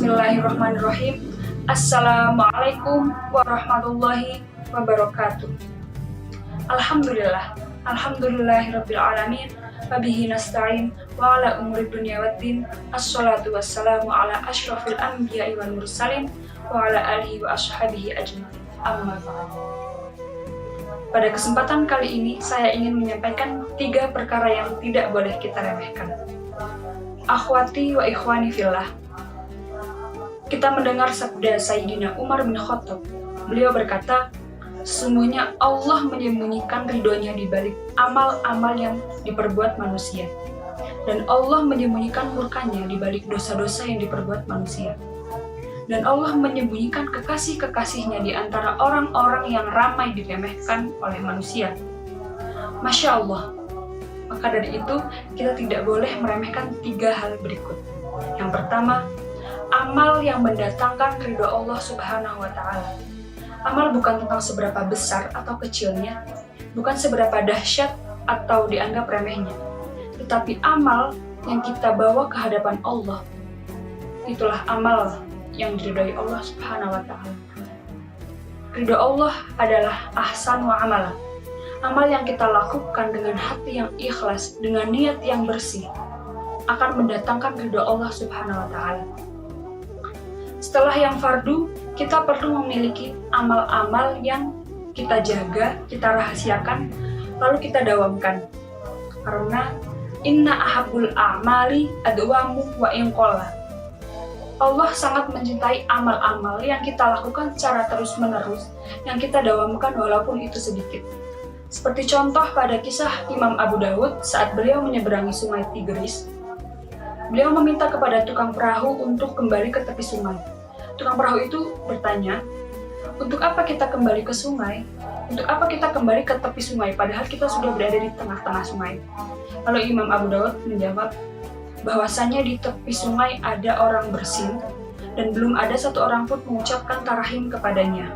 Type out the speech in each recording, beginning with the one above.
Bismillahirrahmanirrahim. Assalamualaikum warahmatullahi wabarakatuh. Alhamdulillahirabbil alamin. Wabihi nasta'in wa ala umuri dunya waddin. Assalatu wassalamu ala asyrafil anbiya'i wal mursalin wa ala alihi wa ashabihi ajma'in. Amma ba'd. Pada kesempatan kali ini saya ingin menyampaikan 3 perkara yang tidak boleh kita remehkan. Akhwati wa ikhwani fillah. Kita mendengar sabda Sayyidina Umar bin Khattab. Beliau berkata, sesungguhnya Allah menyembunyikan ridhonya di balik amal-amal yang diperbuat manusia. Dan Allah menyembunyikan murkanya di balik dosa-dosa yang diperbuat manusia. Dan Allah menyembunyikan kekasih-kekasihnya di antara orang-orang yang ramai diremehkan oleh manusia. Masya Allah. Maka dari itu, kita tidak boleh meremehkan 3 hal berikut. Yang pertama, amal yang mendatangkan ridho Allah Subhanahu wa Ta'ala. Amal bukan tentang seberapa besar atau kecilnya, bukan seberapa dahsyat atau dianggap remehnya, tetapi amal yang kita bawa ke hadapan Allah. Itulah amal yang diridhoi Allah Subhanahu wa Ta'ala. Ridho Allah adalah ahsan wa amala. Amal yang kita lakukan dengan hati yang ikhlas, dengan niat yang bersih, akan mendatangkan ridho Allah Subhanahu wa Ta'ala. Setelah yang fardu, kita perlu memiliki amal-amal yang kita jaga, kita rahasiakan, lalu kita dawamkan. Karena inna ahabbul a'mali adwamu wa inqalla. Allah sangat mencintai amal-amal yang kita lakukan secara terus-menerus, yang kita dawamkan walaupun itu sedikit. Seperti contoh pada kisah Imam Abu Dawud saat beliau menyeberangi sungai Tigris. Beliau meminta kepada tukang perahu untuk kembali ke tepi sungai. Tukang perahu itu bertanya, untuk apa kita kembali ke sungai? Untuk apa kita kembali ke tepi sungai, padahal kita sudah berada di tengah-tengah sungai? Lalu Imam Abu Dawud menjawab, bahwasanya di tepi sungai ada orang bersin, dan belum ada satu orang pun mengucapkan tarahim kepadanya.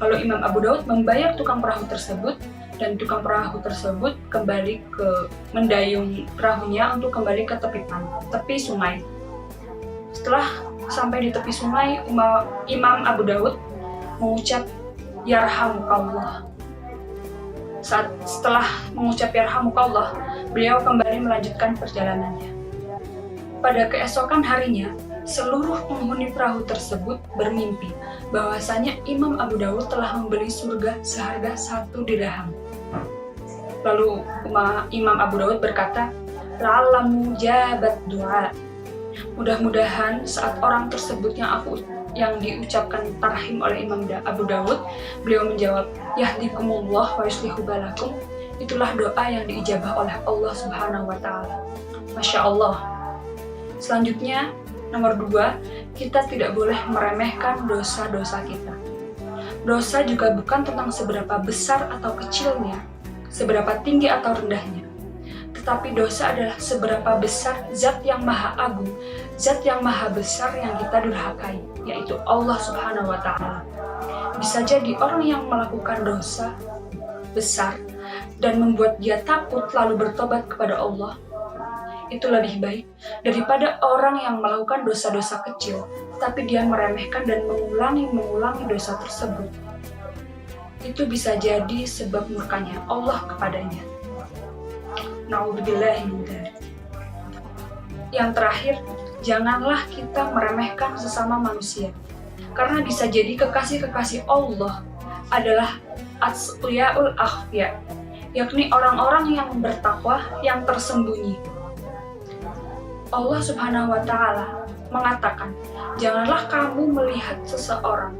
Lalu Imam Abu Dawud membayar tukang perahu tersebut, dan tukang perahu tersebut kembali ke mendayung perahunya untuk kembali ke tepi sungai. Setelah sampai di tepi sungai, Imam Abu Dawud mengucap yarhamukallah. Setelah mengucap yarhamukallah, beliau kembali melanjutkan perjalanannya. Pada keesokan harinya, seluruh penghuni perahu tersebut bermimpi bahwasanya Imam Abu Dawud telah membeli surga seharga 1 dirham. Lalu Imam Abu Dawud berkata, la'allamu jabat du'a. Mudah-mudahan saat orang tersebut yang diucapkan tarhim oleh Imam Abu Dawud, beliau menjawab, yahdikumullah wa yuslihu balakum. Itulah doa yang diijabah oleh Allah Subhanahu wa Ta'ala. Masya Allah. Selanjutnya, nomor 2, kita tidak boleh meremehkan dosa-dosa kita. Dosa juga bukan tentang seberapa besar atau kecilnya, seberapa tinggi atau rendahnya. Tetapi dosa adalah seberapa besar zat yang maha agung, zat yang maha besar yang kita durhakai, yaitu Allah Subhanahu wa Ta'ala. Bisa jadi orang yang melakukan dosa besar dan membuat dia takut lalu bertobat kepada Allah, itu lebih baik daripada orang yang melakukan dosa-dosa kecil, tapi dia meremehkan dan mengulangi dosa tersebut. Itu bisa jadi sebab murkanya Allah kepadanya. Na'udzubillahi min dzalik. Yang terakhir, janganlah kita meremehkan sesama manusia, karena bisa jadi kekasih-kekasih Allah adalah atqiyaul akhfiya, yakni orang-orang yang bertakwa, yang tersembunyi. Allah Subhanahu wa Ta'ala mengatakan, janganlah kamu melihat seseorang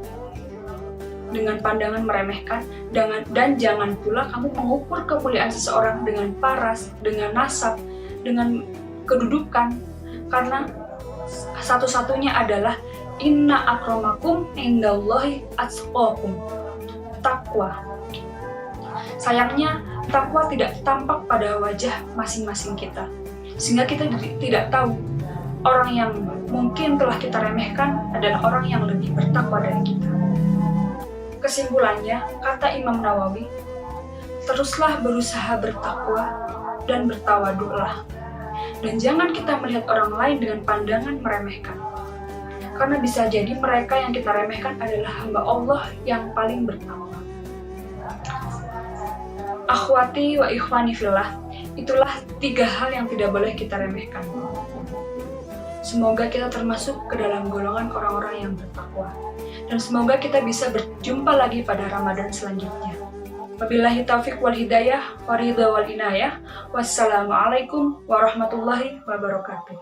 dengan pandangan meremehkan, dan jangan pula kamu mengukur kemuliaan seseorang dengan paras, dengan nasab, dengan kedudukan, karena satu-satunya adalah inna akramakum indallahi atqakum, takwa. Sayangnya, takwa tidak tampak pada wajah masing-masing kita, sehingga kita tidak tahu orang yang mungkin telah kita remehkan adalah orang yang lebih bertakwa dari kita. Kesimpulannya, kata Imam Nawawi, teruslah berusaha bertakwa dan bertawaduklah. Dan jangan kita melihat orang lain dengan pandangan meremehkan. Karena bisa jadi mereka yang kita remehkan adalah hamba Allah yang paling bertakwa. Akhwati wa ikhwani fillah, itulah 3 hal yang tidak boleh kita remehkan. Semoga kita termasuk ke dalam golongan orang-orang yang bertakwa. Dan semoga kita bisa berjumpa lagi pada Ramadan selanjutnya. Wabillahi taufiq wal hidayah, waridha wal inayah. Wassalamualaikum warahmatullahi wabarakatuh.